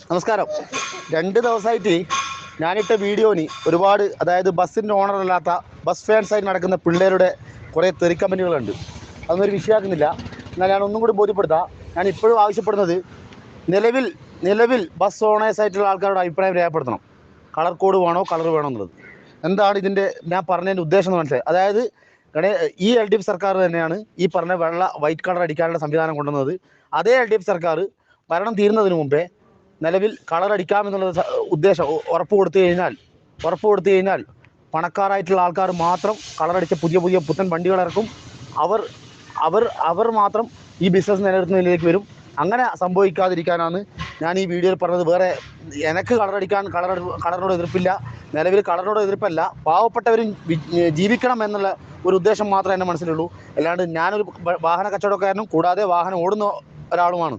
നമസ്കാരം. 2 ദിവസമായിട്ട് ഞാനിട്ട വീഡിയോന് ഒരുപാട്, അതായത് ബസ്സിൻ്റെ ഓണറല്ലാത്ത ബസ് ഫാൻസായി നടക്കുന്ന പിള്ളേരുടെ കുറേ തെറിക്കമ്പനികളുണ്ട്. അതൊന്നും ഒരു വിഷയമാക്കുന്നില്ല. എന്നാൽ ഞാൻ ഒന്നും കൂടി ബോധ്യപ്പെടുത്താം. ഞാൻ ഇപ്പോഴും ആവശ്യപ്പെടുന്നത് നിലവിൽ ബസ് ഓണേഴ്സായിട്ടുള്ള ആൾക്കാരുടെ അഭിപ്രായം രേഖപ്പെടുത്തണം. കളർ കോഡ് വേണോ കളർ വേണോ എന്നുള്ളത്. എന്താണ് ഇതിൻ്റെ ഞാൻ പറഞ്ഞതിൻ്റെ ഉദ്ദേശം എന്ന് മനസ്സിലായി. അതായത് ഈ LDF സർക്കാർ തന്നെയാണ് ഈ പറഞ്ഞ വൈറ്റ് കളർ അടിക്കാനുള്ള സംവിധാനം കൊണ്ടുവന്നത്. അതേ LDF സർക്കാർ ഭരണം തീരുന്നതിന് മുമ്പേ നിലവിൽ കളർ അടിക്കാമെന്നുള്ള ഉദ്ദേശം ഉറപ്പ് കൊടുത്തു കഴിഞ്ഞാൽ പണക്കാരായിട്ടുള്ള ആൾക്കാർ മാത്രം കളറടിച്ച പുതിയ പുത്തൻ വണ്ടികൾ ഇറക്കും. അവർ മാത്രം ഈ ബിസിനസ് നിലനിർത്തുന്നതിലേക്ക് വരും. അങ്ങനെ സംഭവിക്കാതിരിക്കാനാണ് ഞാൻ ഈ വീഡിയോയിൽ പറഞ്ഞത്. വേറെ എനിക്ക് കളറിനോട് എതിർപ്പില്ല. നിലവിൽ കളറിനോട് എതിർപ്പല്ല, പാവപ്പെട്ടവരും ജീവിക്കണം എന്നുള്ള ഒരു ഉദ്ദേശം മാത്രമേ എൻ്റെ മനസ്സിലുള്ളൂ. അല്ലാണ്ട് ഞാനൊരു വാഹന കച്ചവടക്കാരനും കൂടാതെ വാഹനം ഓടുന്ന ഒരാളുമാണ്.